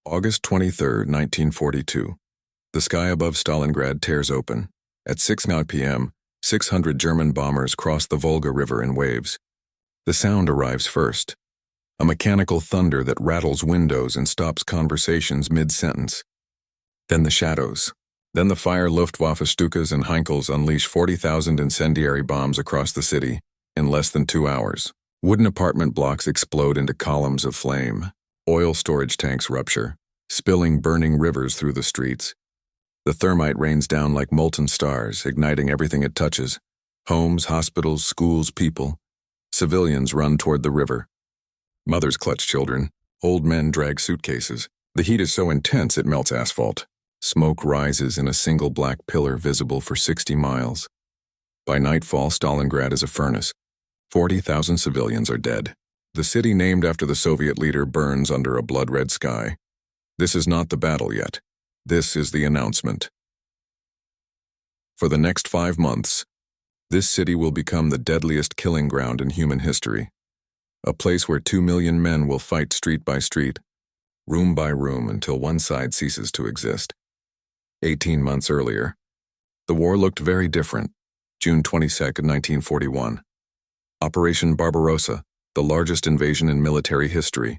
August 23, 1942. The sky above Stalingrad tears open. At 6:00 p.m., 600 German bombers cross the Volga River in waves. The sound arrives first. A mechanical thunder that rattles windows and stops conversations mid-sentence. Then the shadows. Then the fire Luftwaffe Stukas and Heinkels unleash 40,000 incendiary bombs across the city in less than 2 hours. Wooden apartment blocks explode into columns of flame. Oil storage tanks rupture, spilling burning rivers through the streets. The thermite rains down like molten stars, igniting everything it touches. Homes, hospitals, schools, people. Civilians run toward the river. Mothers clutch children. Old men drag suitcases. The heat is so intense it melts asphalt. Smoke rises in a single black pillar visible for 60 miles. By nightfall, Stalingrad is a furnace. 40,000 civilians are dead. The city named after the Soviet leader burns under a blood-red sky. This is not the battle yet. This is the announcement. For the next 5 months, this city will become the deadliest killing ground in human history. A place where 2 million men will fight street by street, room by room until one side ceases to exist. 18 months earlier, the war looked very different. June 22, 1941. Operation Barbarossa, the largest invasion in military history.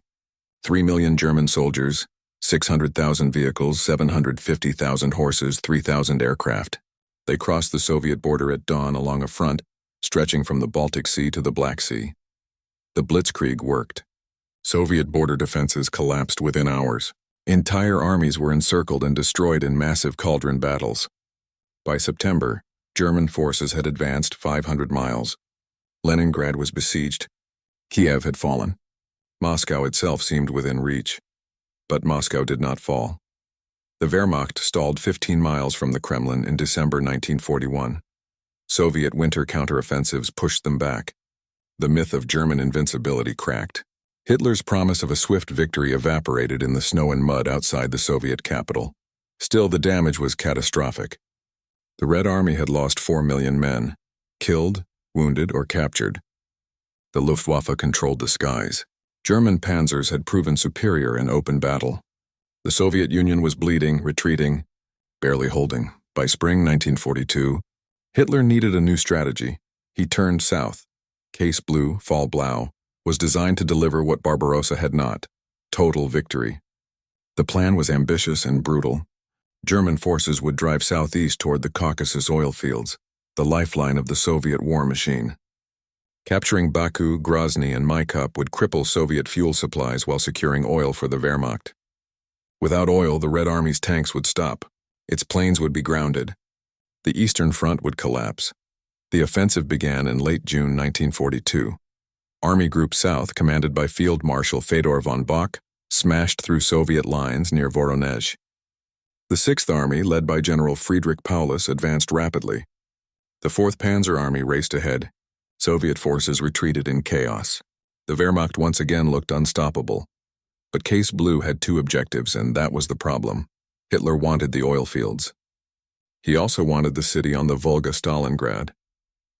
3 million German soldiers, 600,000 vehicles, 750,000 horses, 3,000 aircraft. They crossed the Soviet border at dawn along a front stretching from the Baltic Sea to the Black Sea. The blitzkrieg worked. Soviet border defenses collapsed within hours. Entire armies were encircled and destroyed in massive cauldron battles. By September, German forces had advanced 500 miles. Leningrad was besieged. Kiev had fallen. Moscow itself seemed within reach. But Moscow did not fall. The Wehrmacht stalled 15 miles from the Kremlin in December 1941. Soviet winter counteroffensives pushed them back. The myth of German invincibility cracked. Hitler's promise of a swift victory evaporated in the snow and mud outside the Soviet capital. Still, the damage was catastrophic. The Red Army had lost 4 million men, killed, wounded, or captured. The Luftwaffe controlled the skies. German panzers had proven superior in open battle. The Soviet Union was bleeding, retreating, barely holding. By spring 1942, Hitler needed a new strategy. He turned south. Case Blue, Fall Blau, was designed to deliver what Barbarossa had not: total victory. The plan was ambitious and brutal. German forces would drive southeast toward the Caucasus oil fields, the lifeline of the Soviet war machine. Capturing Baku, Grozny, and Maikop would cripple Soviet fuel supplies while securing oil for the Wehrmacht. Without oil, the Red Army's tanks would stop. Its planes would be grounded. The Eastern Front would collapse. The offensive began in late June 1942. Army Group South, commanded by Field Marshal Fedor von Bock, smashed through Soviet lines near Voronezh. The Sixth Army, led by General Friedrich Paulus, advanced rapidly. The 4th Panzer Army raced ahead. Soviet forces retreated in chaos. The Wehrmacht once again looked unstoppable. But Case Blue had 2 objectives, and that was the problem. Hitler wanted the oil fields. He also wanted the city on the Volga, Stalingrad.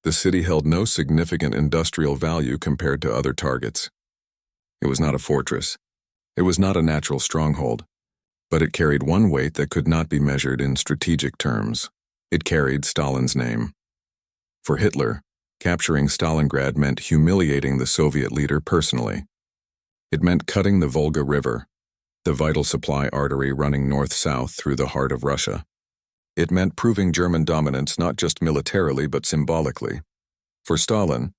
The city held no significant industrial value compared to other targets. It was not a fortress. It was not a natural stronghold. But it carried one weight that could not be measured in strategic terms. It carried Stalin's name. For Hitler, capturing Stalingrad meant humiliating the Soviet leader personally. It meant cutting the Volga River, the vital supply artery running north-south through the heart of Russia. It meant proving German dominance not just militarily but symbolically. For Stalin,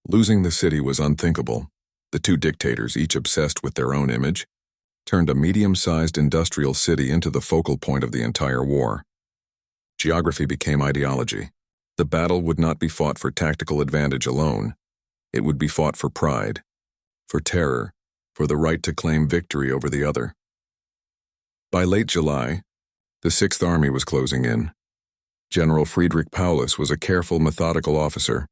losing the city was unthinkable. The 2 dictators, each obsessed with their own image, turned a medium-sized industrial city into the focal point of the entire war. Geography became ideology. The battle would not be fought for tactical advantage alone. It would be fought for pride, for terror, for the right to claim victory over the other. By late July, the Sixth Army was closing in. General Friedrich Paulus was a careful, methodical officer,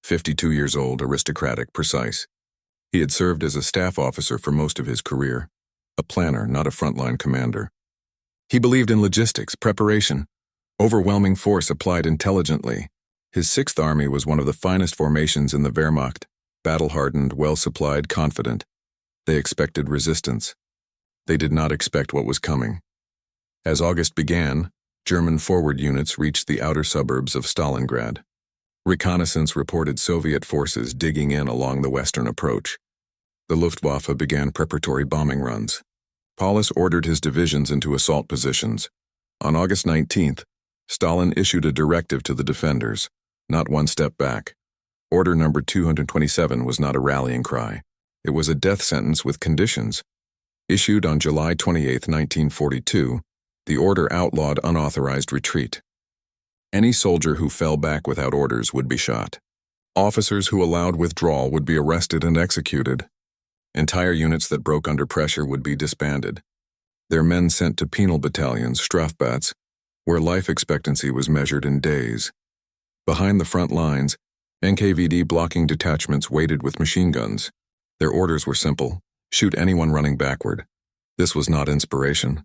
52 years old, aristocratic, precise. He had served as a staff officer for most of his career, a planner, not a frontline commander. He believed in logistics, preparation, overwhelming force applied intelligently. His Sixth Army was one of the finest formations in the Wehrmacht, battle-hardened, well-supplied, confident. They expected resistance. They did not expect what was coming. As August began, German forward units reached the outer suburbs of Stalingrad. Reconnaissance reported Soviet forces digging in along the western approach. The Luftwaffe began preparatory bombing runs. Paulus ordered his divisions into assault positions. On August 19th, Stalin issued a directive to the defenders, not one step back. Order number 227 was not a rallying cry. It was a death sentence with conditions. Issued on July 28, 1942, the order outlawed unauthorized retreat. Any soldier who fell back without orders would be shot. Officers who allowed withdrawal would be arrested and executed. Entire units that broke under pressure would be disbanded. Their men sent to penal battalions, strafbats, where life expectancy was measured in days. Behind the front lines, NKVD blocking detachments waited with machine guns. Their orders were simple: shoot anyone running backward. This was not inspiration.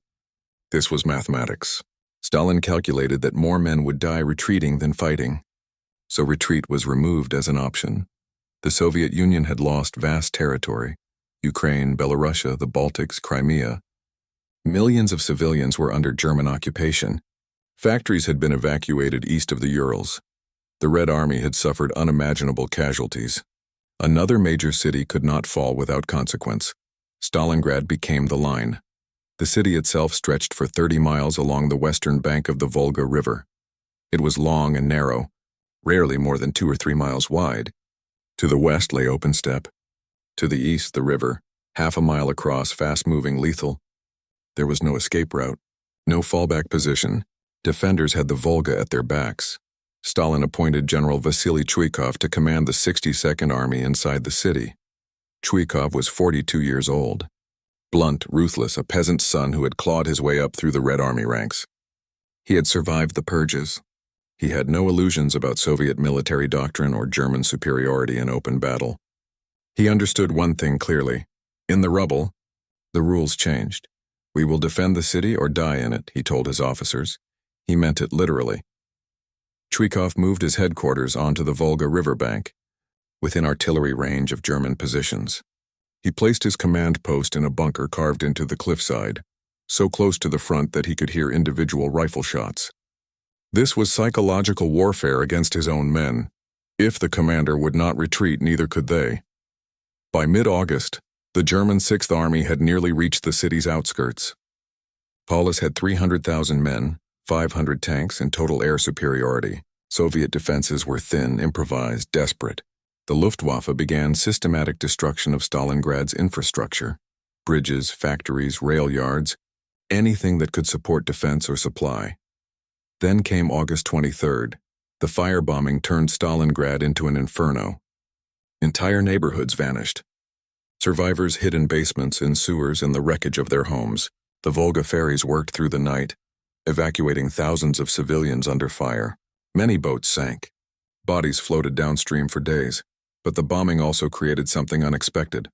This was mathematics. Stalin calculated that more men would die retreating than fighting. So retreat was removed as an option. The Soviet Union had lost vast territory: Ukraine, Belarusia, the Baltics, Crimea. Millions of civilians were under German occupation. Factories had been evacuated east of the Urals. The Red Army had suffered unimaginable casualties. Another major city could not fall without consequence. Stalingrad became the line. The city itself stretched for 30 miles along the western bank of the Volga River. It was long and narrow, rarely more than 2 or 3 miles wide. To the west lay open steppe. To the east, the river, half a mile across, fast-moving, lethal. There was no escape route, no fallback position. Defenders had the Volga at their backs. Stalin appointed General Vasily Chuikov to command the 62nd Army inside the city. Chuikov was 42 years old. Blunt, ruthless, a peasant's son who had clawed his way up through the Red Army ranks. He had survived the purges. He had no illusions about Soviet military doctrine or German superiority in open battle. He understood one thing clearly: in the rubble, the rules changed. We will defend the city or die in it, he told his officers. He meant it literally. Chuikov moved his headquarters onto the Volga River bank, within artillery range of German positions. He placed his command post in a bunker carved into the cliffside, so close to the front that he could hear individual rifle shots. This was psychological warfare against his own men. If the commander would not retreat, neither could they. By mid-August, the German 6th Army had nearly reached the city's outskirts. Paulus had 300,000 men, 500 tanks, and total air superiority. Soviet defenses were thin, improvised, desperate. The Luftwaffe began systematic destruction of Stalingrad's infrastructure: bridges, factories, rail yards, anything that could support defense or supply. Then came August 23rd. The firebombing turned Stalingrad into an inferno. Entire neighborhoods vanished. Survivors hid in basements, in sewers, and the wreckage of their homes. The Volga ferries worked through the night, evacuating thousands of civilians under fire. Many boats sank. Bodies floated downstream for days. But the bombing also created something unexpected: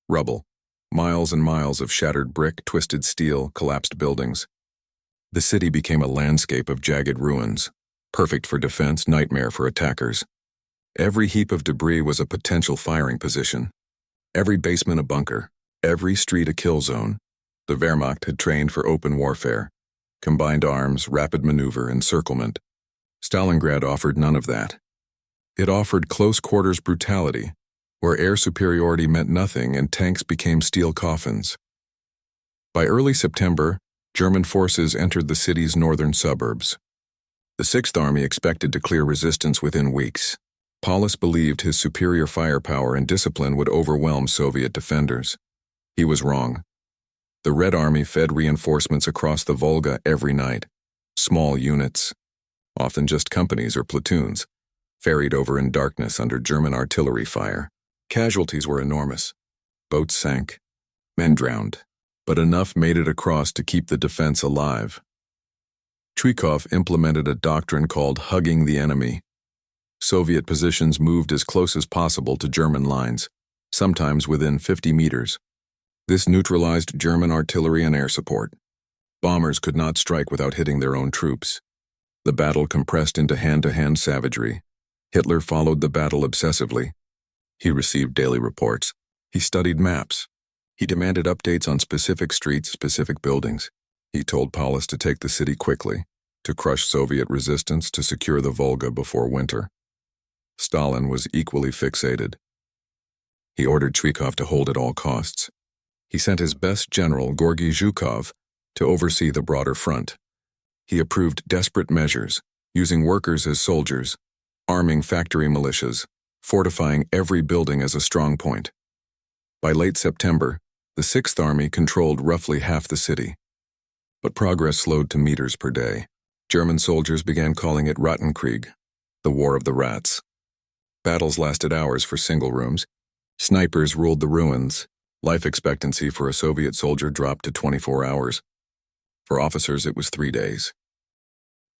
rubble. Miles and miles of shattered brick, twisted steel, collapsed buildings. The city became a landscape of jagged ruins, perfect for defense, nightmare for attackers. Every heap of debris was a potential firing position. Every basement a bunker, every street a kill zone. The Wehrmacht had trained for open warfare: combined arms, rapid maneuver, encirclement. Stalingrad offered none of that. It offered close-quarters brutality, where air superiority meant nothing and tanks became steel coffins. By early September, German forces entered the city's northern suburbs. The 6th Army expected to clear resistance within weeks. Paulus believed his superior firepower and discipline would overwhelm Soviet defenders. He was wrong. The Red Army fed reinforcements across the Volga every night. Small units, often just companies or platoons, ferried over in darkness under German artillery fire. Casualties were enormous. Boats sank. Men drowned. But enough made it across to keep the defense alive. Chuikov implemented a doctrine called hugging the enemy. Soviet positions moved as close as possible to German lines, sometimes within 50 meters. This neutralized German artillery and air support. Bombers could not strike without hitting their own troops. The battle compressed into hand-to-hand savagery. Hitler followed the battle obsessively. He received daily reports. He studied maps. He demanded updates on specific streets, specific buildings. He told Paulus to take the city quickly, to crush Soviet resistance, to secure the Volga before winter. Stalin was equally fixated. He ordered Zhukov to hold at all costs. He sent his best general, Georgy Zhukov, to oversee the broader front. He approved desperate measures, using workers as soldiers, arming factory militias, fortifying every building as a strong point. By late September, the Sixth Army controlled roughly half the city. But progress slowed to meters per day. German soldiers began calling it Rattenkrieg, the War of the Rats. Battles lasted hours for single rooms. Snipers ruled the ruins. Life expectancy for a Soviet soldier dropped to 24 hours. For officers, it was 3 days.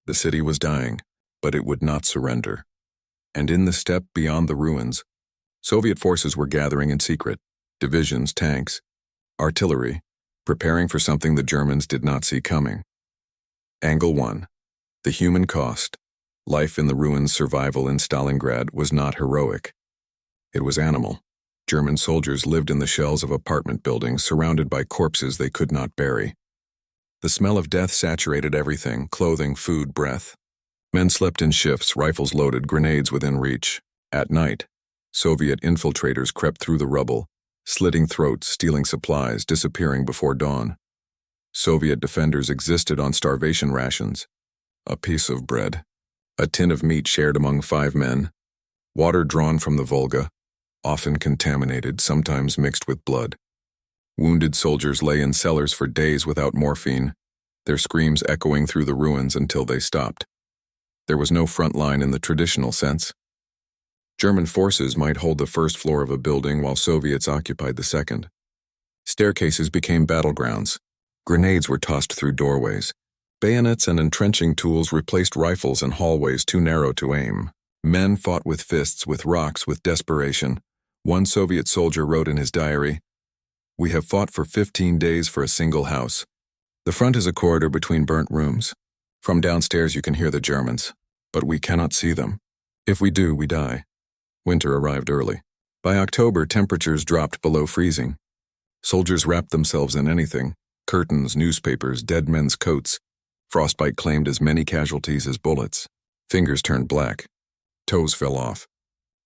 The city was dying, but it would not surrender. And in the steppe beyond the ruins, Soviet forces were gathering in secret, divisions, tanks, artillery, preparing for something the Germans did not see coming. Angle 1. The human cost. Life in the ruins, survival in Stalingrad was not heroic. It was animal. German soldiers lived in the shells of apartment buildings surrounded by corpses they could not bury. The smell of death saturated everything: clothing, food, breath. Men slept in shifts, rifles loaded, grenades within reach. At night, Soviet infiltrators crept through the rubble, slitting throats, stealing supplies, disappearing before dawn. Soviet defenders existed on starvation rations: a piece of bread, a tin of meat shared among 5 men, water drawn from the Volga, often contaminated, sometimes mixed with blood. Wounded soldiers lay in cellars for days without morphine, their screams echoing through the ruins until they stopped. There was no front line in the traditional sense. German forces might hold the first floor of a building while Soviets occupied the second. Staircases became battlegrounds. Grenades were tossed through doorways. Bayonets and entrenching tools replaced rifles in hallways too narrow to aim. Men fought with fists, with rocks, with desperation. One Soviet soldier wrote in his diary, "We have fought for 15 days for a single house. The front is a corridor between burnt rooms. From downstairs you can hear the Germans, but we cannot see them. If we do, we die." Winter arrived early. By October, temperatures dropped below freezing. Soldiers wrapped themselves in anything: curtains, newspapers, dead men's coats. Frostbite claimed as many casualties as bullets. Fingers turned black. Toes fell off.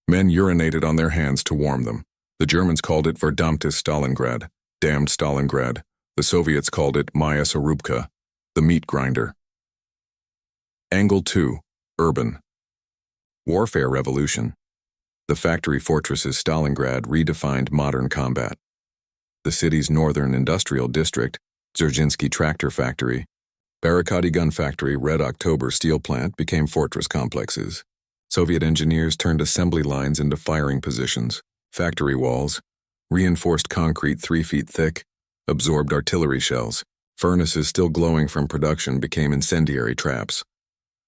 Men urinated on their hands to warm them. The Germans called it verdammtes Stalingrad, damned Stalingrad. The Soviets called it Maya Sorubka, the meat grinder. Angle 2. Urban. Warfare revolution. The factory fortresses Stalingrad redefined modern combat. The city's northern industrial district, Dzerzhinsky tractor factory, Barakati gun factory, Red October steel plant became fortress complexes. Soviet engineers turned assembly lines into firing positions. Factory walls, reinforced concrete 3 feet thick, absorbed artillery shells. Furnaces still glowing from production became incendiary traps.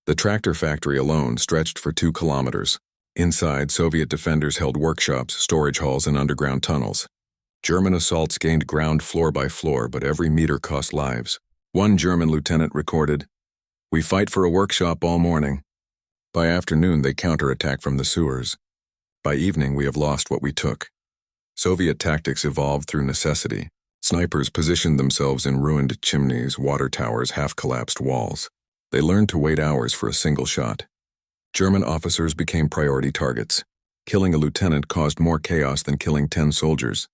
The tractor factory alone stretched for 2 kilometers. Inside, Soviet defenders held workshops, storage halls, and underground tunnels. German assaults gained ground floor by floor, but every meter cost lives. One German lieutenant recorded, "We fight for a workshop all morning. By afternoon, they counterattack from the sewers. By evening, we have lost what we took." Soviet tactics evolved through necessity. Snipers positioned themselves in ruined chimneys, water towers, half-collapsed walls. They learned to wait hours for a single shot. German officers became priority targets. Killing a lieutenant caused more chaos than killing 10 soldiers.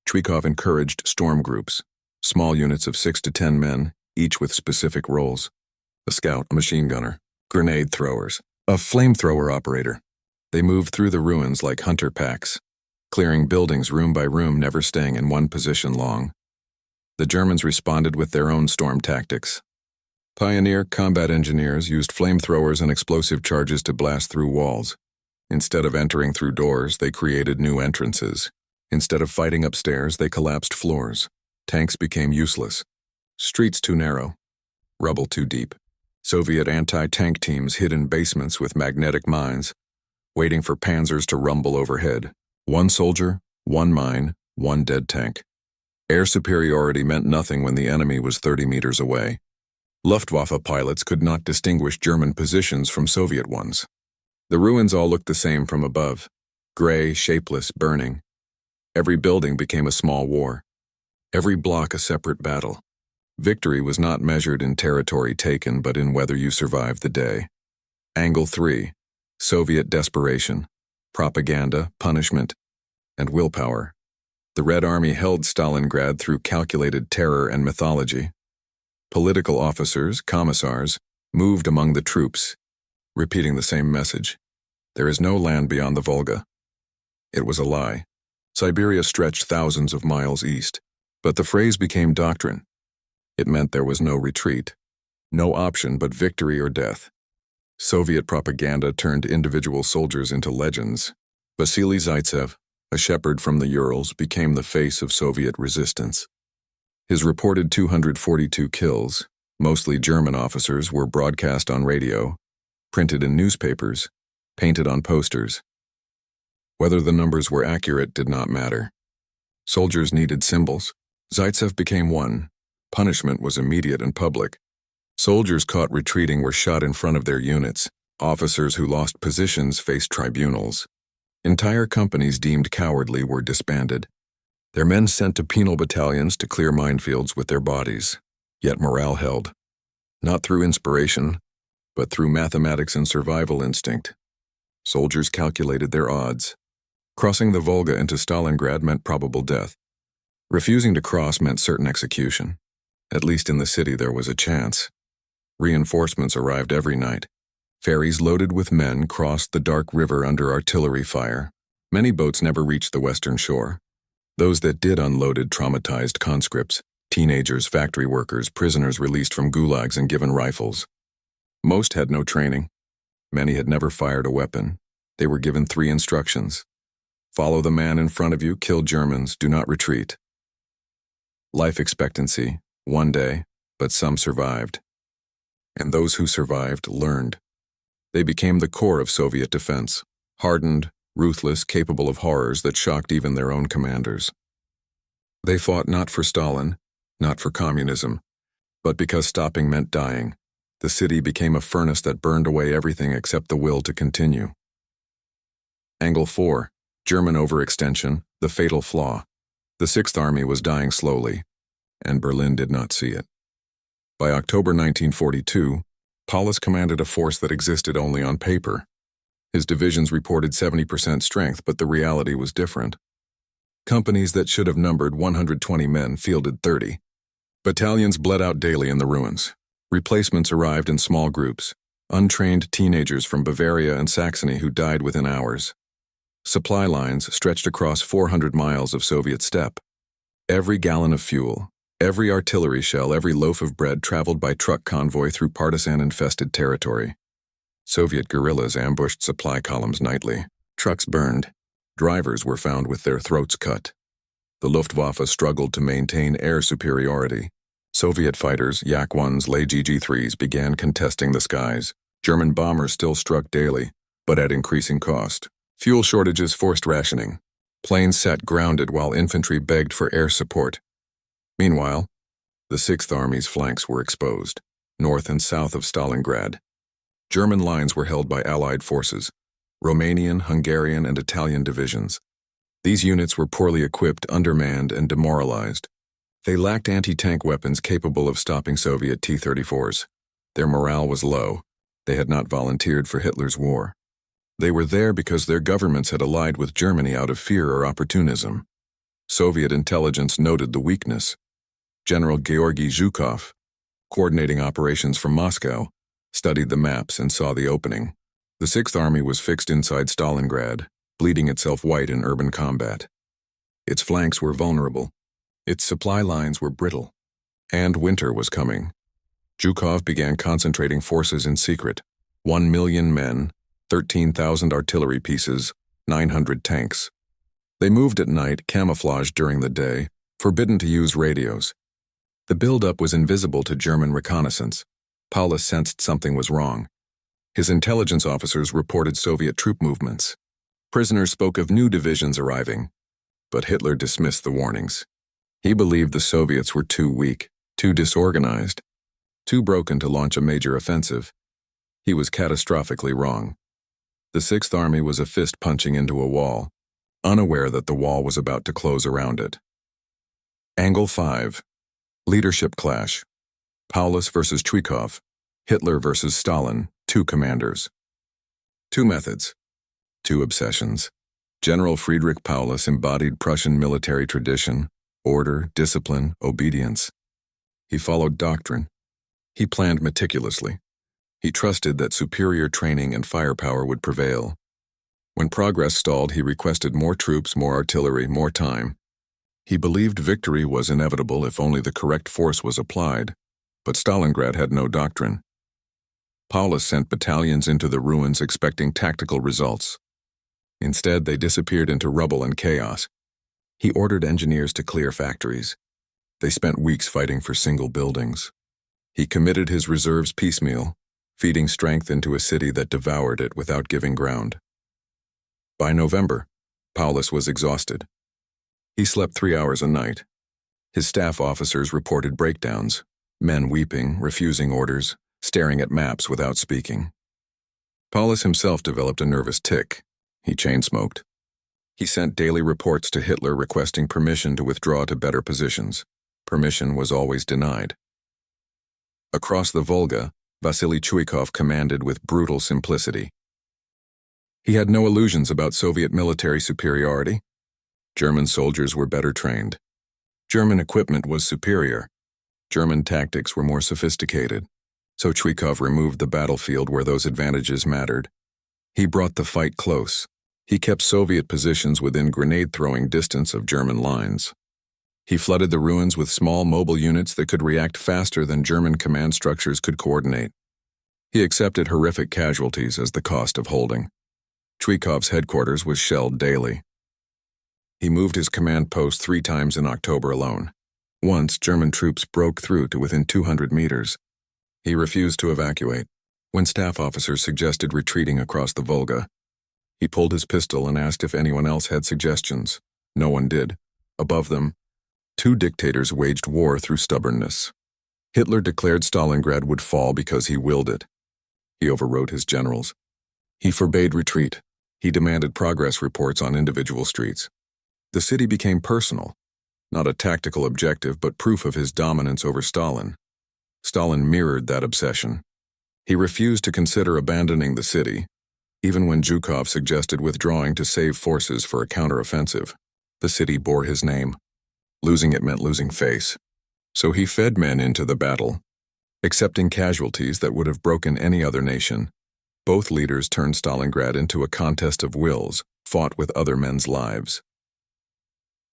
Zhukov encouraged storm groups, small units of 6 to 10 men, each with specific roles: a scout, a machine gunner, grenade throwers, a flamethrower operator. They moved through the ruins like hunter packs, clearing buildings room by room, never staying in one position long. The Germans responded with their own storm tactics. Pioneer combat engineers used flamethrowers and explosive charges to blast through walls. Instead of entering through doors, they created new entrances. Instead of fighting upstairs, they collapsed floors. Tanks became useless. Streets too narrow. Rubble too deep. Soviet anti-tank teams hid in basements with magnetic mines, waiting for panzers to rumble overhead. 1 soldier, 1 mine, 1 dead tank. Air superiority meant nothing when the enemy was 30 meters away. Luftwaffe pilots could not distinguish German positions from Soviet ones. The ruins all looked the same from above: gray, shapeless, burning. Every building became a small war. Every block a separate battle. Victory was not measured in territory taken, but in whether you survived the day. Angle 3. Soviet desperation, propaganda, punishment, and willpower. The Red Army held Stalingrad through calculated terror and mythology. Political officers, commissars, moved among the troops, repeating the same message. There is no land beyond the Volga. It was a lie. Siberia stretched thousands of miles east, but the phrase became doctrine. It meant there was no retreat, no option but victory or death. Soviet propaganda turned individual soldiers into legends. Vasily Zaitsev, a shepherd from the Urals, became the face of Soviet resistance. His reported 242 kills, mostly German officers, were broadcast on radio, printed in newspapers, painted on posters. Whether the numbers were accurate did not matter. Soldiers needed symbols. Zaitsev became one. Punishment was immediate and public. Soldiers caught retreating were shot in front of their units. Officers who lost positions faced tribunals. Entire companies deemed cowardly were disbanded. Their men sent to penal battalions to clear minefields with their bodies. Yet morale held. Not through inspiration, but through mathematics and survival instinct. Soldiers calculated their odds. Crossing the Volga into Stalingrad meant probable death. Refusing to cross meant certain execution. At least in the city there was a chance. Reinforcements arrived every night. Ferries loaded with men crossed the dark river under artillery fire. Many boats never reached the western shore. Those that did unloaded traumatized conscripts, teenagers, factory workers, prisoners released from gulags and given rifles. Most had no training. Many had never fired a weapon. They were given 3 instructions. Follow the man in front of you, kill Germans, do not retreat. Life expectancy, 1 day, but some survived. And those who survived learned. They became the core of Soviet defense, hardened, ruthless, capable of horrors that shocked even their own commanders. They fought not for Stalin, not for communism, but because stopping meant dying. The city became a furnace that burned away everything except the will to continue. Angle 4. German overextension, the fatal flaw. The Sixth Army was dying slowly, and Berlin did not see it. By October 1942, Paulus commanded a force that existed only on paper. His divisions reported 70% strength, but the reality was different. Companies that should have numbered 120 men fielded 30. Battalions bled out daily in the ruins. Replacements arrived in small groups, untrained teenagers from Bavaria and Saxony who died within hours. Supply lines stretched across 400 miles of Soviet steppe. Every gallon of fuel, every artillery shell, every loaf of bread traveled by truck convoy through partisan-infested territory. Soviet guerrillas ambushed supply columns nightly. Trucks burned. Drivers were found with their throats cut. The Luftwaffe struggled to maintain air superiority. Soviet fighters, Yak-1s, GG-3s, began contesting the skies. German bombers still struck daily, but at increasing cost. Fuel shortages forced rationing. Planes sat grounded while infantry begged for air support. Meanwhile, the Sixth Army's flanks were exposed, north and south of Stalingrad. German lines were held by Allied forces, Romanian, Hungarian, and Italian divisions. These units were poorly equipped, undermanned, and demoralized. They lacked anti-tank weapons capable of stopping Soviet T-34s. Their morale was low. They had not volunteered for Hitler's war. They were there because their governments had allied with Germany out of fear or opportunism. Soviet intelligence noted the weakness. General Georgy Zhukov, coordinating operations from Moscow, studied the maps and saw the opening. The Sixth Army was fixed inside Stalingrad, bleeding itself white in urban combat. Its flanks were vulnerable. Its supply lines were brittle. And winter was coming. Zhukov began concentrating forces in secret. 1 million men, 13,000 artillery pieces, 900 tanks. They moved at night, camouflaged during the day, forbidden to use radios. The buildup was invisible to German reconnaissance. Paulus sensed something was wrong. His intelligence officers reported Soviet troop movements. Prisoners spoke of new divisions arriving, but Hitler dismissed the warnings. He believed the Soviets were too weak, too disorganized, too broken to launch a major offensive. He was catastrophically wrong. The Sixth Army was a fist punching into a wall, unaware that the wall was about to close around it. Angle 5. Leadership clash. Paulus versus Zhukov. Hitler versus Stalin. Two commanders. Two methods. Two obsessions. General Friedrich Paulus embodied Prussian military tradition, order, discipline, obedience. He followed doctrine. He planned meticulously. He trusted that superior training and firepower would prevail. When progress stalled, he requested more troops, more artillery, more time. He believed victory was inevitable if only the correct force was applied, but Stalingrad had no doctrine. Paulus sent battalions into the ruins expecting tactical results. Instead, they disappeared into rubble and chaos. He ordered engineers to clear factories. They spent weeks fighting for single buildings. He committed his reserves piecemeal, feeding strength into a city that devoured it without giving ground. By November, Paulus was exhausted. He slept 3 hours a night. His staff officers reported breakdowns, men weeping, refusing orders, staring at maps without speaking. Paulus himself developed a nervous tic. He chain-smoked. He sent daily reports to Hitler requesting permission to withdraw to better positions. Permission was always denied. Across the Volga, Vasily Zhukov commanded with brutal simplicity. He had no illusions about Soviet military superiority. German soldiers were better trained. German equipment was superior. German tactics were more sophisticated. So Zhukov removed the battlefield where those advantages mattered. He brought the fight close. He kept Soviet positions within grenade-throwing distance of German lines. He flooded the ruins with small mobile units that could react faster than German command structures could coordinate. He accepted horrific casualties as the cost of holding. Zhukov's headquarters was shelled daily. He moved his command post 3 times in October alone. Once, German troops broke through to within 200 meters. He refused to evacuate. When staff officers suggested retreating across the Volga, he pulled his pistol and asked if anyone else had suggestions. No one did. Above them, 2 dictators waged war through stubbornness. Hitler declared Stalingrad would fall because he willed it. He overrode his generals. He forbade retreat. He demanded progress reports on individual streets. The city became personal, not a tactical objective, but proof of his dominance over Stalin. Stalin mirrored that obsession. He refused to consider abandoning the city, even when Zhukov suggested withdrawing to save forces for a counteroffensive. The city bore his name. Losing it meant losing face. So he fed men into the battle, accepting casualties that would have broken any other nation. Both leaders turned Stalingrad into a contest of wills, fought with other men's lives.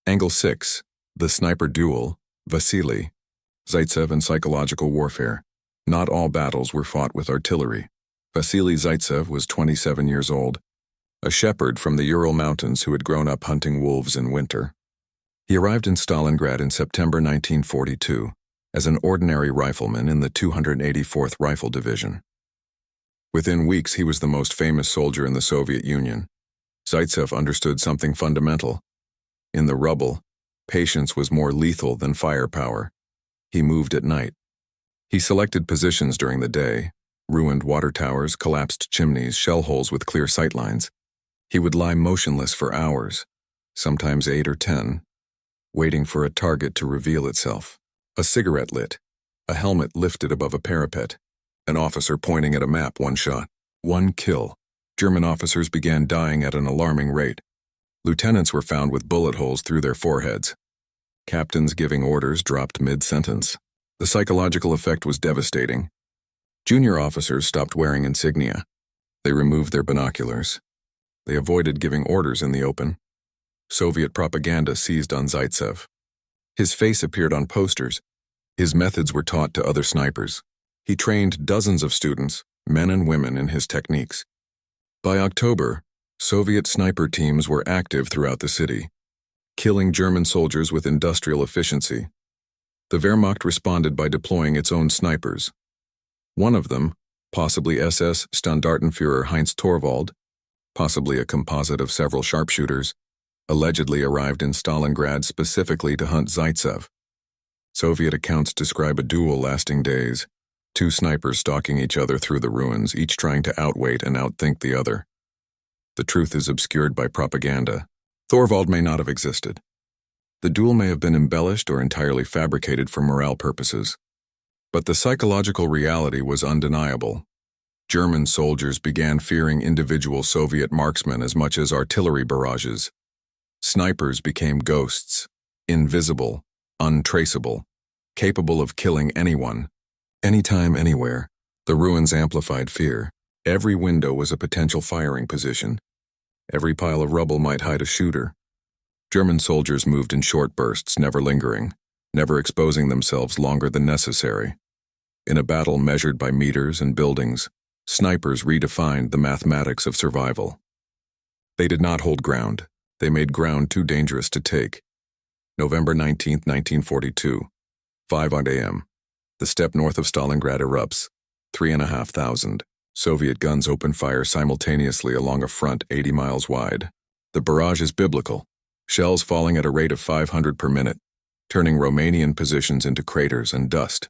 Angle 6. The sniper duel. Vasily. Zaitsev and psychological warfare. Not all battles were fought with artillery. Vasily Zaitsev was 27 years old, a shepherd from the Ural Mountains who had grown up hunting wolves in winter. He arrived in Stalingrad in September 1942 as an ordinary rifleman in the 284th Rifle Division. Within weeks, he was the most famous soldier in the Soviet Union. Zaitsev understood something fundamental. In the rubble, patience was more lethal than firepower. He moved at night. He selected positions during the day, ruined water towers, collapsed chimneys, shell holes with clear sightlines. He would lie motionless for hours, sometimes 8 or 10, waiting for a target to reveal itself. A cigarette lit, a helmet lifted above a parapet, an officer pointing at a map, 1 shot, 1 kill. German officers began dying at an alarming rate. Lieutenants were found with bullet holes through their foreheads. Captains giving orders dropped mid-sentence. The psychological effect was devastating. Junior officers stopped wearing insignia. They removed their binoculars. They avoided giving orders in the open. Soviet propaganda seized on Zaitsev. His face appeared on posters. His methods were taught to other snipers. He trained dozens of students, men and women, in his techniques. By October, Soviet sniper teams were active throughout the city, killing German soldiers with industrial efficiency. The Wehrmacht responded by deploying its own snipers. One of them, possibly SS Standartenführer Heinz Torvald, possibly a composite of several sharpshooters, allegedly arrived in Stalingrad specifically to hunt Zaitsev. Soviet accounts describe a duel lasting days, 2 snipers stalking each other through the ruins, each trying to outwait and outthink the other. The truth is obscured by propaganda. Thorvald may not have existed. The duel may have been embellished or entirely fabricated for morale purposes. But the psychological reality was undeniable. German soldiers began fearing individual Soviet marksmen as much as artillery barrages. Snipers became ghosts, invisible, untraceable, capable of killing anyone, anytime, anywhere. The ruins amplified fear. Every window was a potential firing position. Every pile of rubble might hide a shooter. German soldiers moved in short bursts, never lingering, never exposing themselves longer than necessary. In a battle measured by meters and buildings, snipers redefined the mathematics of survival. They did not hold ground. They made ground too dangerous to take. November 19, 1942, 5 a.m. The steppe north of Stalingrad erupts. 3,500 Soviet guns open fire simultaneously along a front 80 miles wide. The barrage is biblical, shells falling at a rate of 500 per minute, turning Romanian positions into craters and dust.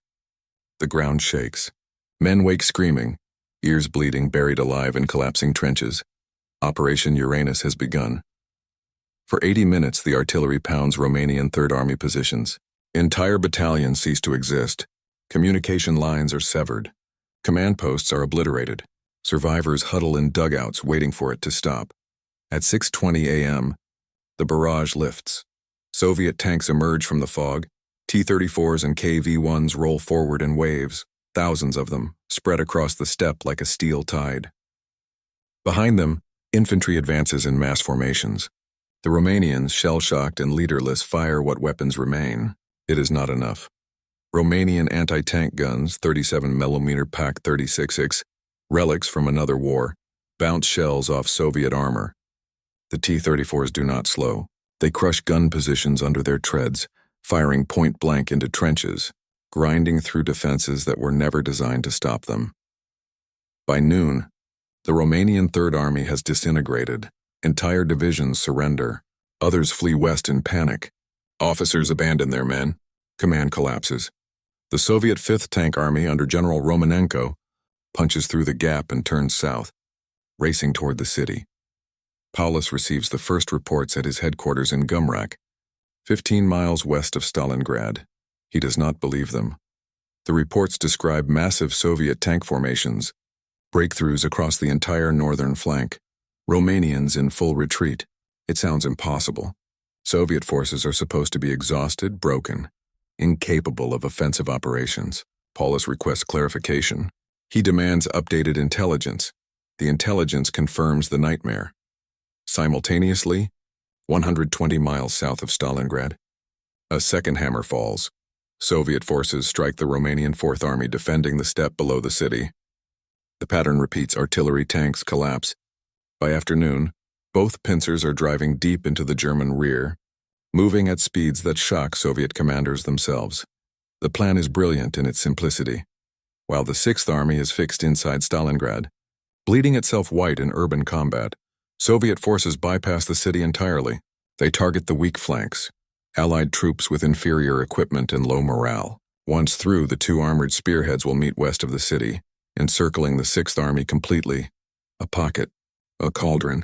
The ground shakes. Men wake screaming, ears bleeding, buried alive in collapsing trenches. Operation Uranus has begun. For 80 minutes, the artillery pounds Romanian Third Army positions. Entire battalions cease to exist. Communication lines are severed. Command posts are obliterated. Survivors huddle in dugouts waiting for it to stop. At 6:20 a.m., the barrage lifts. Soviet tanks emerge from the fog. T-34s and KV-1s roll forward in waves, thousands of them, spread across the steppe like a steel tide. Behind them, infantry advances in mass formations. The Romanians, shell-shocked and leaderless, fire what weapons remain. It is not enough. Romanian anti-tank guns, 37mm PaK 36X, relics from another war, bounce shells off Soviet armor. The T-34s do not slow. They crush gun positions under their treads, firing point-blank into trenches, grinding through defenses that were never designed to stop them. By noon, the Romanian Third Army has disintegrated. Entire divisions surrender. Others flee west in panic. Officers abandon their men. Command collapses. The Soviet 5th Tank Army under General Romanenko punches through the gap and turns south, racing toward the city. Paulus receives the first reports at his headquarters in Gumrak, 15 miles west of Stalingrad. He does not believe them. The reports describe massive Soviet tank formations, breakthroughs across the entire northern flank, Romanians in full retreat. It sounds impossible. Soviet forces are supposed to be exhausted, broken, incapable of offensive operations. Paulus requests clarification. He demands updated intelligence. The intelligence confirms the nightmare. Simultaneously, 120 miles south of Stalingrad, a second hammer falls. Soviet forces strike the Romanian Fourth Army defending the steppe below the city. The pattern repeats. Artillery tanks collapse. By afternoon, both pincers are driving deep into the German rear, moving at speeds that shock Soviet commanders themselves. The plan is brilliant in its simplicity. While the Sixth Army is fixed inside Stalingrad, bleeding itself white in urban combat, Soviet forces bypass the city entirely. They target the weak flanks, Allied troops with inferior equipment and low morale. Once through, the two armored spearheads will meet west of the city, encircling the Sixth Army completely. A pocket, a cauldron,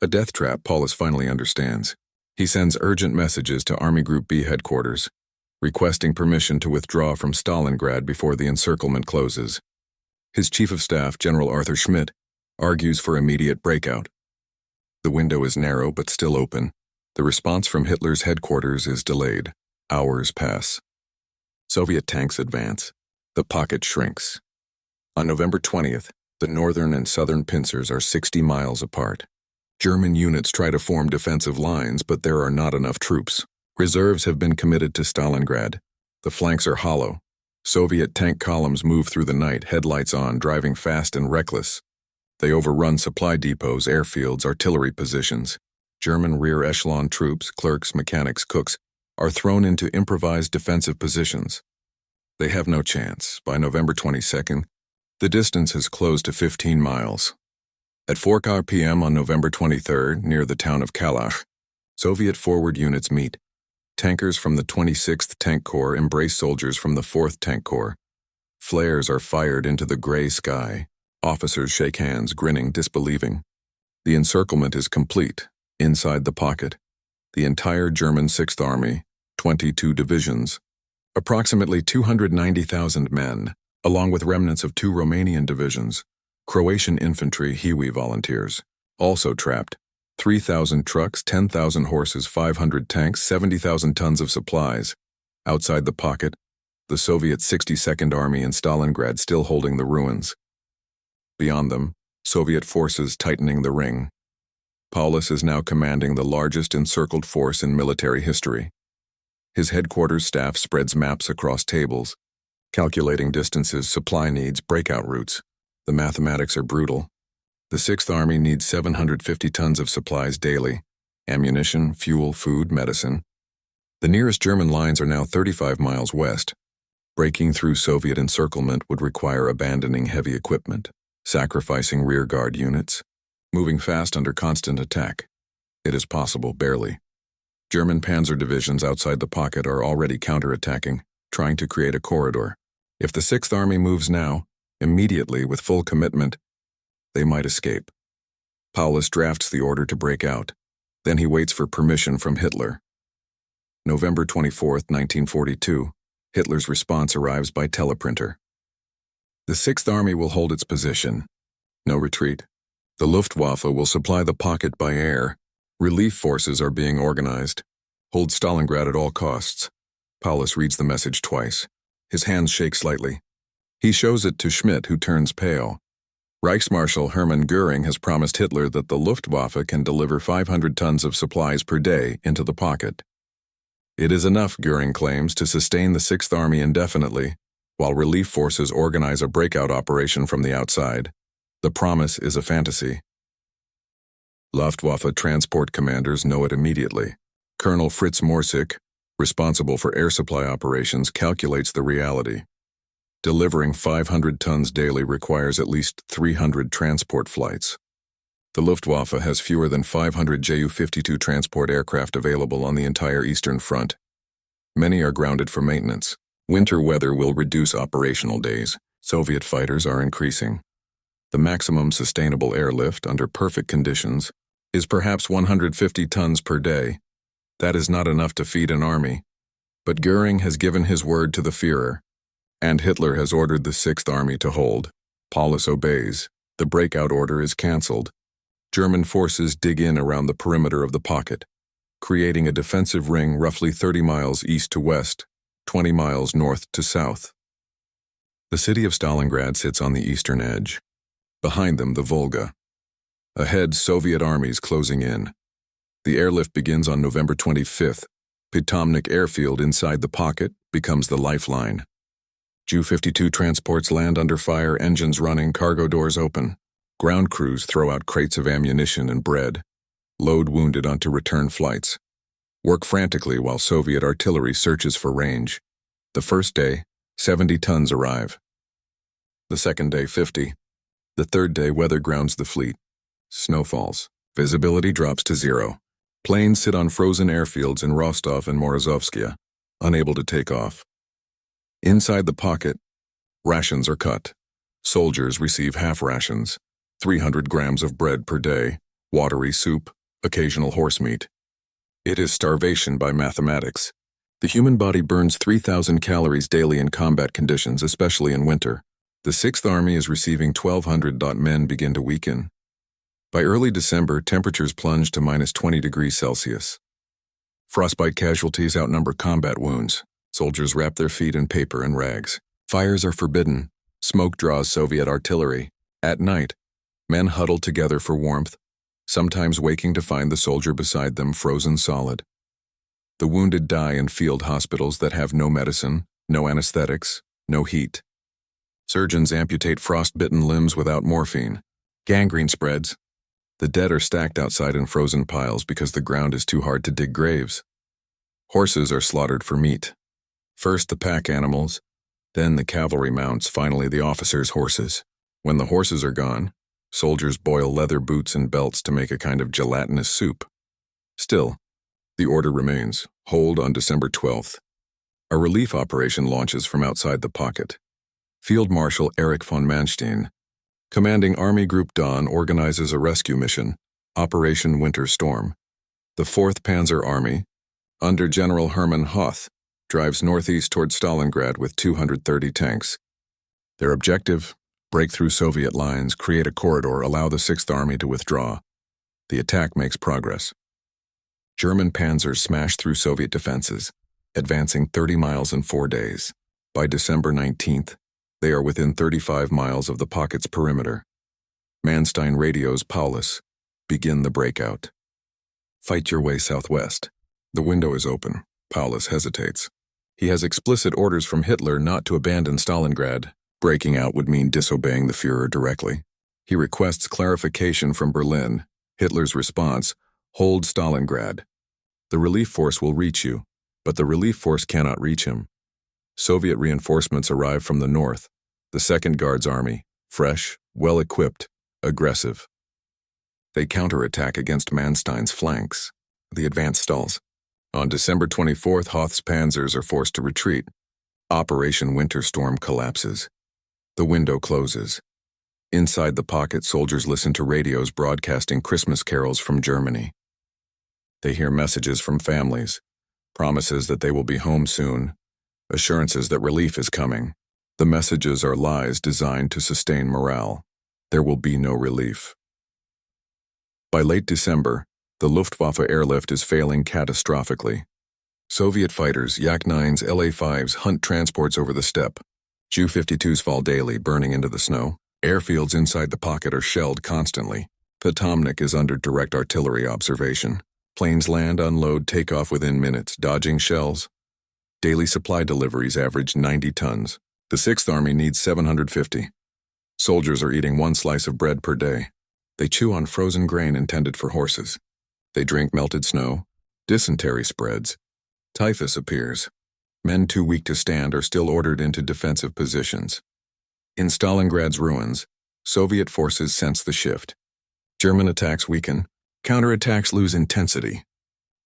a death trap. Paulus finally understands. He sends urgent messages to Army Group B headquarters, requesting permission to withdraw from Stalingrad before the encirclement closes. His Chief of Staff, General Arthur Schmidt, argues for immediate breakout. The window is narrow but still open. The response from Hitler's headquarters is delayed. Hours pass. Soviet tanks advance. The pocket shrinks. On November 20th, the northern and southern pincers are 60 miles apart. German units try to form defensive lines, but there are not enough troops. Reserves have been committed to Stalingrad. The flanks are hollow. Soviet tank columns move through the night, headlights on, driving fast and reckless. They overrun supply depots, airfields, artillery positions. German rear echelon troops, clerks, mechanics, cooks, are thrown into improvised defensive positions. They have no chance. By November 22nd, the distance has closed to 15 miles. At 4 p.m. on November 23rd, near the town of Kalach, Soviet forward units meet. Tankers from the 26th Tank Corps embrace soldiers from the 4th Tank Corps. Flares are fired into the gray sky. Officers shake hands, grinning, disbelieving. The encirclement is complete. Inside the pocket, the entire German Sixth Army, 22 divisions, approximately 290,000 men, along with remnants of 2 Romanian divisions, Croatian infantry Hiwi volunteers, also trapped, 3,000 trucks, 10,000 horses, 500 tanks, 70,000 tons of supplies. Outside the pocket, the Soviet 62nd Army in Stalingrad still holding the ruins. Beyond them, Soviet forces tightening the ring. Paulus is now commanding the largest encircled force in military history. His headquarters staff spreads maps across tables, calculating distances, supply needs, breakout routes. The mathematics are brutal. The 6th Army needs 750 tons of supplies daily: ammunition, fuel, food, medicine. The nearest German lines are now 35 miles west. Breaking through Soviet encirclement would require abandoning heavy equipment, sacrificing rearguard units, moving fast under constant attack. It is possible, barely. German panzer divisions outside the pocket are already counterattacking, trying to create a corridor. If the 6th Army moves now, immediately with full commitment, they might escape. Paulus drafts the order to break out. Then he waits for permission from Hitler. November 24, 1942, Hitler's response arrives by teleprinter. The 6th Army will hold its position. No retreat. The Luftwaffe will supply the pocket by air. Relief forces are being organized. Hold Stalingrad at all costs. Paulus reads the message twice. His hands shake slightly. He shows it to Schmidt, who turns pale. Reichsmarschall Hermann Göring has promised Hitler that the Luftwaffe can deliver 500 tons of supplies per day into the pocket. It is enough, Göring claims, to sustain the 6th Army indefinitely, while relief forces organize a breakout operation from the outside. The promise is a fantasy. Luftwaffe transport commanders know it immediately. Colonel Fritz Morsik, responsible for air supply operations, calculates the reality. Delivering 500 tons daily requires at least 300 transport flights. The Luftwaffe has fewer than 500 Ju-52 transport aircraft available on the entire Eastern Front. Many are grounded for maintenance. Winter weather will reduce operational days. Soviet fighters are increasing. The maximum sustainable airlift, under perfect conditions, is perhaps 150 tons per day. That is not enough to feed an army. But Göring has given his word to the Führer, and Hitler has ordered the 6th Army to hold. Paulus obeys. The breakout order is cancelled. German forces dig in around the perimeter of the pocket, creating a defensive ring roughly 30 miles east to west, 20 miles north to south. The city of Stalingrad sits on the eastern edge. Behind them, the Volga. Ahead, Soviet armies closing in. The airlift begins on November 25th. Pitomnik airfield inside the pocket becomes the lifeline. Ju-52 transports land under fire, engines running, cargo doors open. Ground crews throw out crates of ammunition and bread. Load wounded onto return flights. Work frantically while Soviet artillery searches for range. The first day, 70 tons arrive. The second day, 50. The third day, weather grounds the fleet. Snow falls. Visibility drops to 0. Planes sit on frozen airfields in Rostov and Morozovskia, unable to take off. Inside the pocket, rations are cut. Soldiers receive half rations, 300 grams of bread per day, watery soup, occasional horse meat. It is starvation by mathematics. The human body burns 3,000 calories daily in combat conditions, especially in winter. The 6th Army is receiving 1,200. Men begin to weaken. By early December, temperatures plunge to minus 20 degrees Celsius. Frostbite casualties outnumber combat wounds. Soldiers wrap their feet in paper and rags. Fires are forbidden. Smoke draws Soviet artillery. At night, men huddle together for warmth, sometimes waking to find the soldier beside them frozen solid. The wounded die in field hospitals that have no medicine, no anesthetics, no heat. Surgeons amputate frostbitten limbs without morphine. Gangrene spreads. The dead are stacked outside in frozen piles because the ground is too hard to dig graves. Horses are slaughtered for meat. First the pack animals, then the cavalry mounts, finally the officers' horses. When the horses are gone, soldiers boil leather boots and belts to make a kind of gelatinous soup. Still, the order remains. Hold on December 12th. A relief operation launches from outside the pocket. Field Marshal Erich von Manstein, commanding Army Group Dawn, organizes a rescue mission, Operation Winter Storm. The 4th Panzer Army, under General Hermann Hoth, drives northeast toward Stalingrad with 230 tanks. Their objective: break through Soviet lines, create a corridor, allow the Sixth Army to withdraw. The attack makes progress. German panzers smash through Soviet defenses, advancing 30 miles in 4 days. By December 19th, they are within 35 miles of the pocket's perimeter. Manstein radios Paulus, begin the breakout. Fight your way southwest. The window is open. Paulus hesitates. He has explicit orders from Hitler not to abandon Stalingrad. Breaking out would mean disobeying the Führer directly. He requests clarification from Berlin. Hitler's response: hold Stalingrad. The relief force will reach you, but the relief force cannot reach him. Soviet reinforcements arrive from the north. The Second Guards Army, fresh, well-equipped, aggressive. They counterattack against Manstein's flanks. The advance stalls. On December 24th, Hoth's panzers are forced to retreat. Operation Winter Storm collapses. The window closes. Inside the pocket, soldiers listen to radios broadcasting Christmas carols from Germany. They hear messages from families, promises that they will be home soon, assurances that relief is coming. The messages are lies designed to sustain morale. There will be no relief. By late December, the Luftwaffe airlift is failing catastrophically. Soviet fighters, Yak-9s, La-5s hunt transports over the steppe. Ju-52s fall daily, burning into the snow. Airfields inside the pocket are shelled constantly. Potomnik is under direct artillery observation. Planes land, unload, take off within minutes, dodging shells. Daily supply deliveries average 90 tons. The Sixth Army needs 750. Soldiers are eating 1 slice of bread per day. They chew on frozen grain intended for horses. They drink melted snow. Dysentery spreads. Typhus appears. Men too weak to stand are still ordered into defensive positions. In Stalingrad's ruins, Soviet forces sense the shift. German attacks weaken. Counterattacks lose intensity.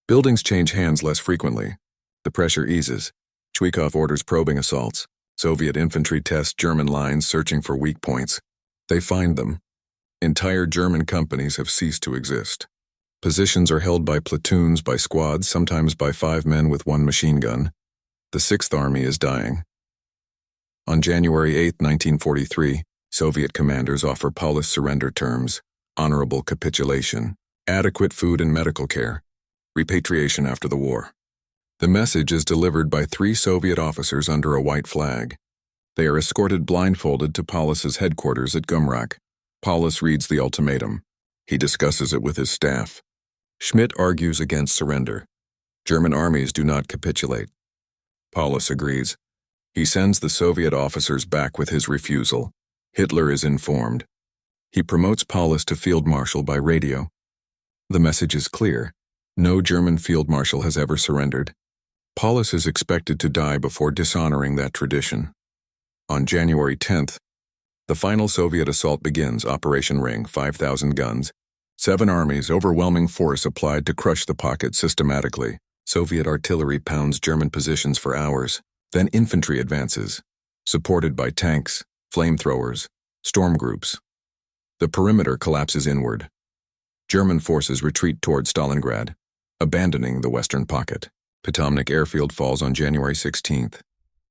Buildings change hands less frequently. The pressure eases. Zhukov orders probing assaults. Soviet infantry test German lines, searching for weak points. They find them. Entire German companies have ceased to exist. Positions are held by platoons, by squads, sometimes by 5 men with 1 machine gun. The Sixth Army is dying. On January 8, 1943, Soviet commanders offer Paulus surrender terms: honorable capitulation, adequate food and medical care, repatriation after the war. The message is delivered by 3 Soviet officers under a white flag. They are escorted blindfolded to Paulus's headquarters at Gumrak. Paulus reads the ultimatum. He discusses it with his staff. Schmidt argues against surrender. German armies do not capitulate. Paulus agrees. He sends the Soviet officers back with his refusal. Hitler is informed. He promotes Paulus to field marshal by radio. The message is clear. No German field marshal has ever surrendered. Paulus is expected to die before dishonoring that tradition. On January 10th, the final Soviet assault begins. Operation Ring, 5,000 guns. 7 armies, overwhelming force applied to crush the pocket systematically. Soviet artillery pounds German positions for hours. Then infantry advances, supported by tanks, flamethrowers, storm groups. The perimeter collapses inward. German forces retreat toward Stalingrad, abandoning the western pocket. Potomnik airfield falls on January 16th.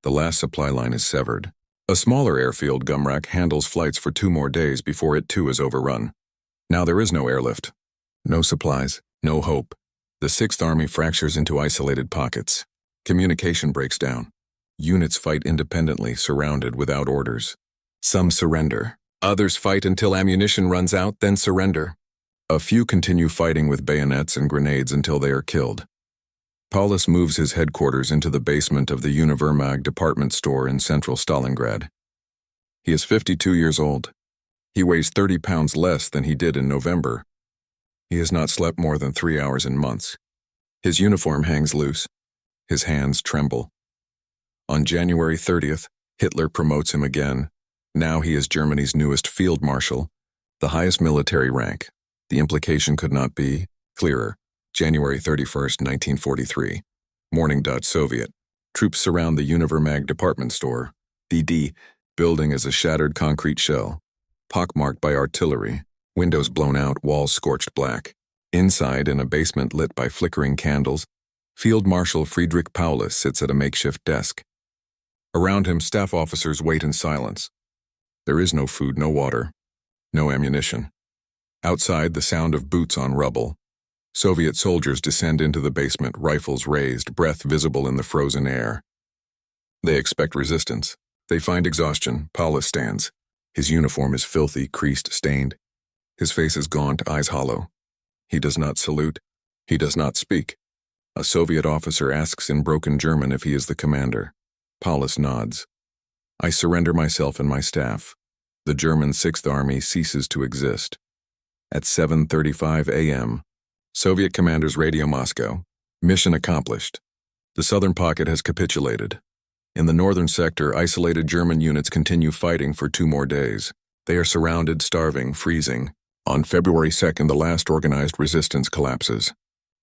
The last supply line is severed. A smaller airfield, Gumrak, handles flights for 2 more days before it too is overrun. Now there is no airlift, no supplies, no hope. The Sixth Army fractures into isolated pockets. Communication breaks down. Units fight independently, surrounded without orders. Some surrender. Others fight until ammunition runs out, then surrender. A few continue fighting with bayonets and grenades until they are killed. Paulus moves his headquarters into the basement of the Univermag department store in central Stalingrad. He is 52 years old. He weighs 30 pounds less than he did in November. He has not slept more than 3 hours in months. His uniform hangs loose. His hands tremble. On January 30th, Hitler promotes him again. Now he is Germany's newest field marshal, the highest military rank. The implication could not be clearer. January 31st, 1943. Morning. Soviet. Troops surround the Univermag department store. DD. Building is a shattered concrete shell, pockmarked by artillery. Windows blown out, walls scorched black. Inside, in a basement lit by flickering candles, Field Marshal Friedrich Paulus sits at a makeshift desk. Around him, staff officers wait in silence. There is no food, no water, no ammunition. Outside, the sound of boots on rubble. Soviet soldiers descend into the basement, rifles raised, breath visible in the frozen air. They expect resistance. They find exhaustion. Paulus stands. His uniform is filthy, creased, stained. His face is gaunt, eyes hollow. He does not salute. He does not speak. A Soviet officer asks in broken German if he is the commander. Paulus nods. I surrender myself and my staff. The German 6th Army ceases to exist. At 7:35 a.m., Soviet commanders radio Moscow. Mission accomplished. The southern pocket has capitulated. In the northern sector, isolated German units continue fighting for 2 more days. They are surrounded, starving, freezing. On February 2nd, the last organized resistance collapses.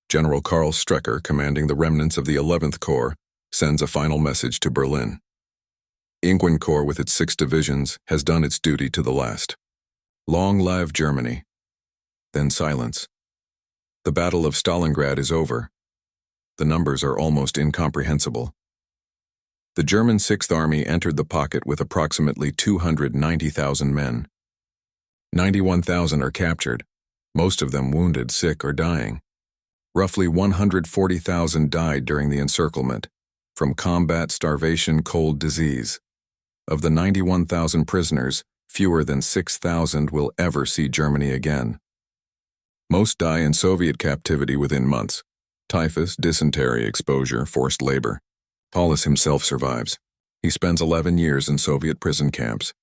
General Karl Strecker, commanding the remnants of the 11th Corps, sends a final message to Berlin. Ingwen Corps, with its 6 divisions, has done its duty to the last. Long live Germany. Then silence. The Battle of Stalingrad is over. The numbers are almost incomprehensible. The German 6th Army entered the pocket with approximately 290,000 men. 91,000 are captured, most of them wounded, sick, or dying. Roughly 140,000 died during the encirclement, from combat, starvation, cold, disease. Of the 91,000 prisoners, fewer than 6,000 will ever see Germany again. Most die in Soviet captivity within months. Typhus, dysentery exposure, forced labor. Paulus himself survives. He spends 11 years in Soviet prison camps,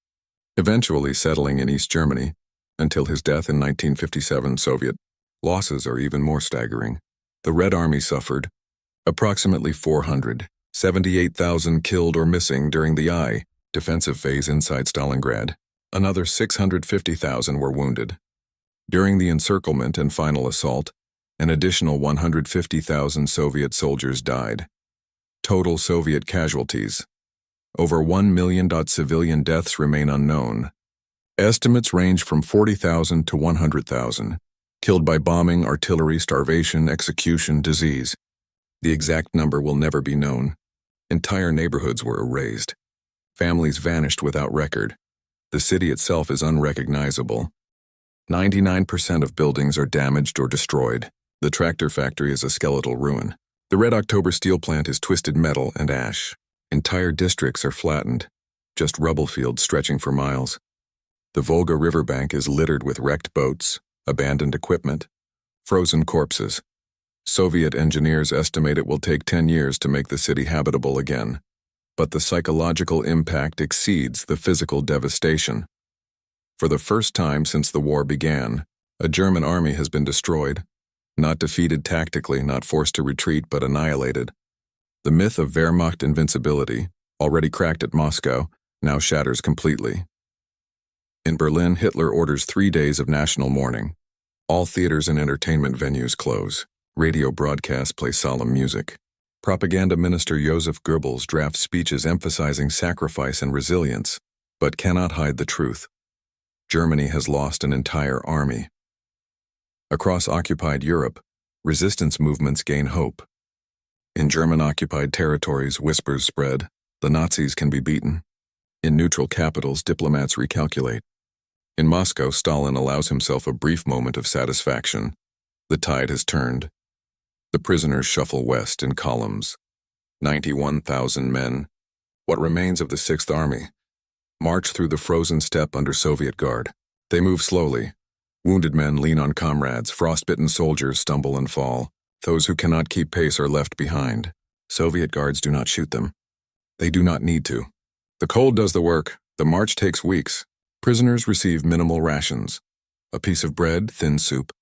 eventually settling in East Germany, until his death in 1957. Soviet losses are even more staggering. The Red Army suffered approximately 478,000 killed or missing during the I defensive phase inside Stalingrad. Another 650,000 were wounded. During the encirclement and final assault, an additional 150,000 Soviet soldiers died. Total Soviet casualties: over 1 million. Civilian deaths remain unknown. Estimates range from 40,000 to 100,000, killed by bombing, artillery, starvation, execution, disease. The exact number will never be known. Entire neighborhoods were erased. Families vanished without record. The city itself is unrecognizable. 99% of buildings are damaged or destroyed. The tractor factory is a skeletal ruin. The Red October steel plant is twisted metal and ash. Entire districts are flattened, just rubble fields stretching for miles. The Volga River bank is littered with wrecked boats, abandoned equipment, frozen corpses. Soviet engineers estimate it will take 10 years to make the city habitable again. But the psychological impact exceeds the physical devastation. For the first time since the war began, a German army has been destroyed, not defeated tactically, not forced to retreat, but annihilated. The myth of Wehrmacht invincibility, already cracked at Moscow, now shatters completely. In Berlin, Hitler orders 3 days of national mourning. All theaters and entertainment venues close. Radio broadcasts play solemn music. Propaganda Minister Joseph Goebbels drafts speeches emphasizing sacrifice and resilience, but cannot hide the truth. Germany has lost an entire army. Across occupied Europe, resistance movements gain hope. In German-occupied territories, whispers spread: the Nazis can be beaten. In neutral capitals, diplomats recalculate. In Moscow, Stalin allows himself a brief moment of satisfaction. The tide has turned. The prisoners shuffle west in columns. 91,000 men, what remains of the 6th Army, march through the frozen steppe under Soviet guard. They move slowly. Wounded men lean on comrades. Frostbitten soldiers stumble and fall. Those who cannot keep pace are left behind. Soviet guards do not shoot them. They do not need to. The cold does the work. The march takes weeks. Prisoners receive minimal rations: a piece of bread, thin soup.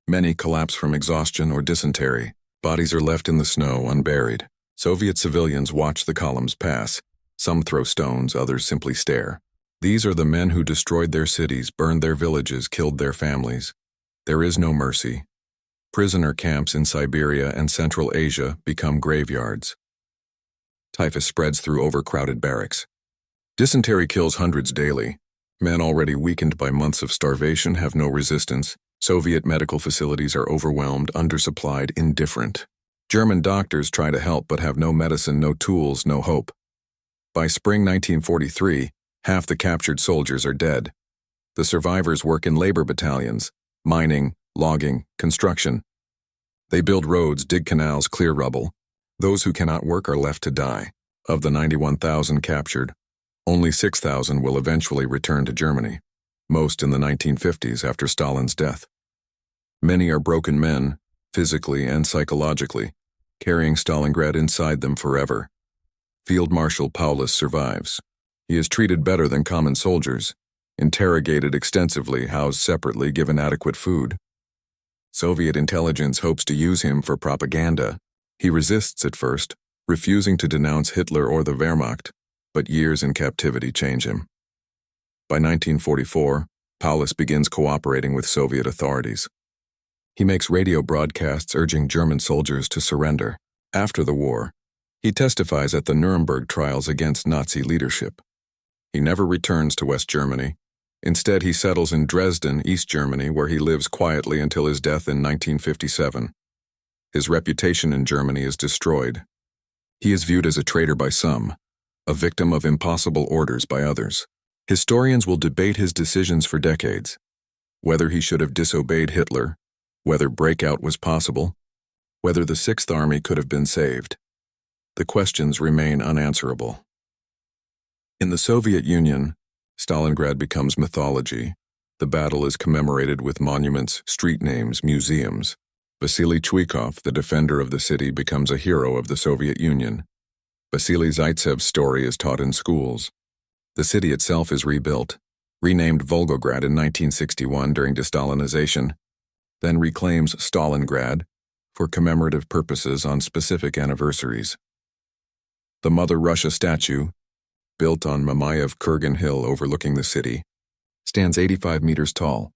Many collapse from exhaustion or dysentery. Bodies are left in the snow, unburied. Soviet civilians watch the columns pass. Some throw stones, others simply stare. These are the men who destroyed their cities, burned their villages, killed their families. There is no mercy. Prisoner camps in Siberia and Central Asia become graveyards. Typhus spreads through overcrowded barracks. Dysentery kills hundreds daily. Men already weakened by months of starvation have no resistance. Soviet medical facilities are overwhelmed, undersupplied, indifferent. German doctors try to help but have no medicine, no tools, no hope. By spring 1943, half the captured soldiers are dead. The survivors work in labor battalions, mining, logging, construction. They build roads, dig canals, clear rubble. Those who cannot work are left to die. Of the 91,000 captured, only 6,000 will eventually return to Germany, most in the 1950s after Stalin's death. Many are broken men, physically and psychologically, carrying Stalingrad inside them forever. Field Marshal Paulus survives. He is treated better than common soldiers, interrogated extensively, housed separately, given adequate food. Soviet intelligence hopes to use him for propaganda. He resists at first, refusing to denounce Hitler or the Wehrmacht, but years in captivity change him. By 1944, Paulus begins cooperating with Soviet authorities. He makes radio broadcasts urging German soldiers to surrender. After the war, he testifies at the Nuremberg trials against Nazi leadership. He never returns to West Germany. Instead, he settles in Dresden, East Germany, where he lives quietly until his death in 1957. His reputation in Germany is destroyed. He is viewed as a traitor by some, a victim of impossible orders by others. Historians will debate his decisions for decades, whether he should have disobeyed Hitler, whether breakout was possible, whether the Sixth Army could have been saved. The questions remain unanswerable. In the Soviet Union, Stalingrad becomes mythology. The battle is commemorated with monuments, street names, museums. Vasily Chuikov, the defender of the city, becomes a hero of the Soviet Union. Vasily Zaitsev's story is taught in schools. The city itself is rebuilt, renamed Volgograd in 1961 during de-Stalinization, then reclaims Stalingrad for commemorative purposes on specific anniversaries. The Mother Russia statue, built on Mamayev Kurgan Hill overlooking the city, stands 85 meters tall,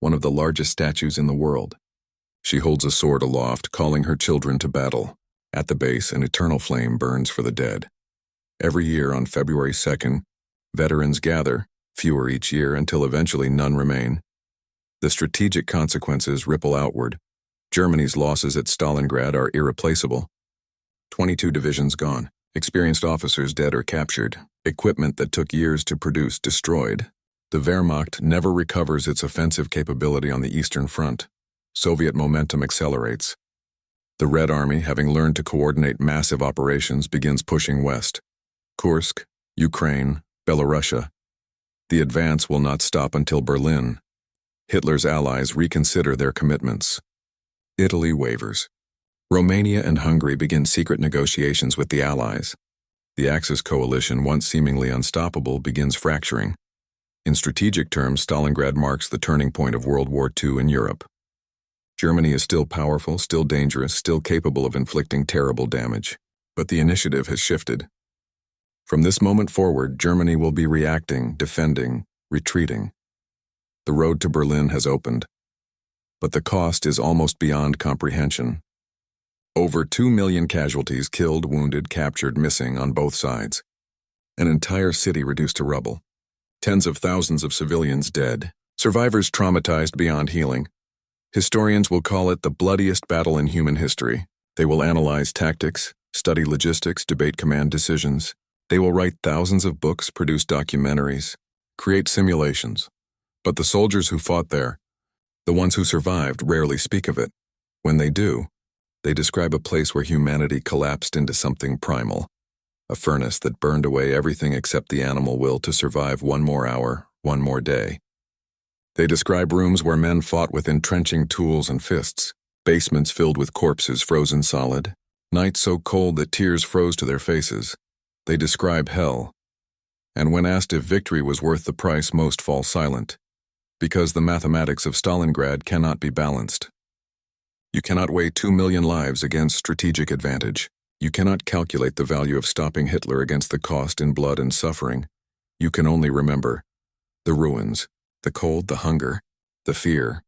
one of the largest statues in the world. She holds a sword aloft, calling her children to battle. At the base, an eternal flame burns for the dead. Every year on February 2nd, veterans gather, fewer each year until eventually none remain. The strategic consequences ripple outward. Germany's losses at Stalingrad are irreplaceable. 22 divisions gone, experienced officers dead or captured, equipment that took years to produce destroyed. The Wehrmacht never recovers its offensive capability on the Eastern Front. Soviet momentum accelerates. The Red Army, having learned to coordinate massive operations, begins pushing west. Kursk, Ukraine, Belarusia. The advance will not stop until Berlin. Hitler's allies reconsider their commitments. Italy wavers. Romania and Hungary begin secret negotiations with the Allies. The Axis coalition, once seemingly unstoppable, begins fracturing. In strategic terms, Stalingrad marks the turning point of World War II in Europe. Germany is still powerful, still dangerous, still capable of inflicting terrible damage. But the initiative has shifted. From this moment forward, Germany will be reacting, defending, retreating. The road to Berlin has opened. But the cost is almost beyond comprehension. Over 2 million casualties, killed, wounded, captured, missing on both sides. An entire city reduced to rubble. Tens of thousands of civilians dead. Survivors traumatized beyond healing. Historians will call it the bloodiest battle in human history. They will analyze tactics, study logistics, debate command decisions. They will write thousands of books, produce documentaries, create simulations. But the soldiers who fought there, the ones who survived, rarely speak of it. When they do, they describe a place where humanity collapsed into something primal, a furnace that burned away everything except the animal will to survive one more hour, one more day. They describe rooms where men fought with entrenching tools and fists, basements filled with corpses frozen solid, nights so cold that tears froze to their faces. They describe hell. And when asked if victory was worth the price, most fall silent, because the mathematics of Stalingrad cannot be balanced. You cannot weigh 2 million lives against strategic advantage. You cannot calculate the value of stopping Hitler against the cost in blood and suffering. You can only remember the ruins, the cold, the hunger, the fear.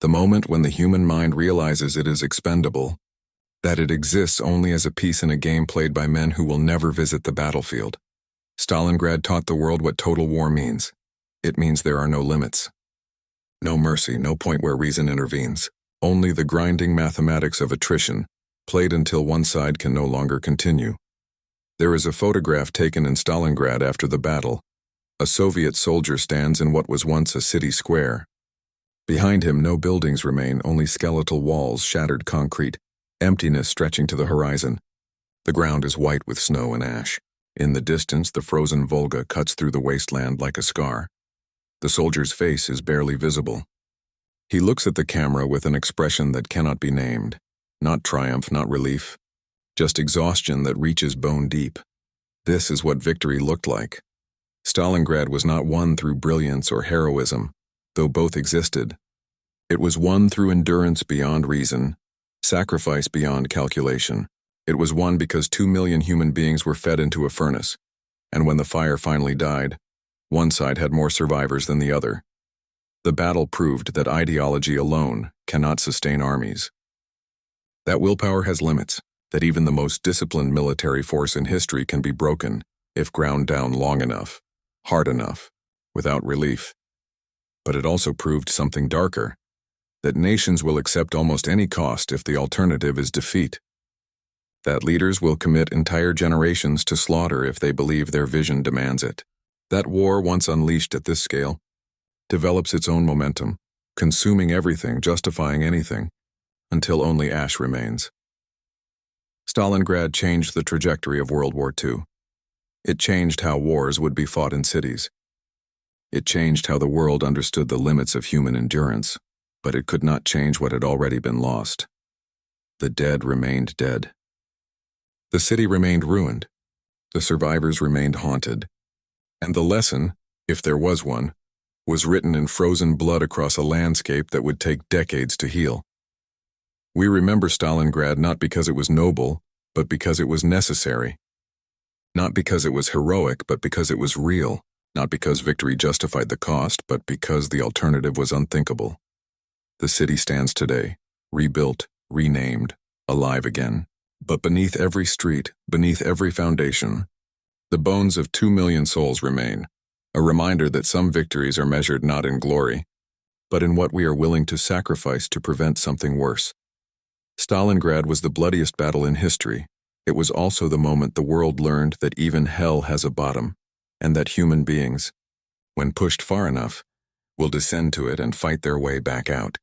The moment when the human mind realizes it is expendable, that it exists only as a piece in a game played by men who will never visit the battlefield. Stalingrad taught the world what total war means. It means there are no limits. No mercy, no point where reason intervenes. Only the grinding mathematics of attrition, played until one side can no longer continue. There is a photograph taken in Stalingrad after the battle. A Soviet soldier stands in what was once a city square. Behind him, no buildings remain, only skeletal walls, shattered concrete, emptiness stretching to the horizon. The ground is white with snow and ash. In the distance, the frozen Volga cuts through the wasteland like a scar. The soldier's face is barely visible. He looks at the camera with an expression that cannot be named. Not triumph, not relief. Just exhaustion that reaches bone deep. This is what victory looked like. Stalingrad was not won through brilliance or heroism, though both existed. It was won through endurance beyond reason, sacrifice beyond calculation. It was won because 2 million human beings were fed into a furnace, and when the fire finally died, one side had more survivors than the other. The battle proved that ideology alone cannot sustain armies. That willpower has limits, that even the most disciplined military force in history can be broken if ground down long enough, hard enough, without relief. But it also proved something darker, that nations will accept almost any cost if the alternative is defeat. That leaders will commit entire generations to slaughter if they believe their vision demands it. That war, once unleashed at this scale, develops its own momentum, consuming everything, justifying anything, until only ash remains. Stalingrad changed the trajectory of World War II. It changed how wars would be fought in cities. It changed how the world understood the limits of human endurance, but it could not change what had already been lost. The dead remained dead. The city remained ruined. The survivors remained haunted. And the lesson, if there was one, was written in frozen blood across a landscape that would take decades to heal. We remember Stalingrad not because it was noble, but because it was necessary. Not because it was heroic, but because it was real. Not because victory justified the cost, but because the alternative was unthinkable. The city stands today, rebuilt, renamed, alive again. But beneath every street, beneath every foundation, the bones of 2 million souls remain, a reminder that some victories are measured not in glory, but in what we are willing to sacrifice to prevent something worse. Stalingrad was the bloodiest battle in history. It was also the moment the world learned that even hell has a bottom, and that human beings, when pushed far enough, will descend to it and fight their way back out.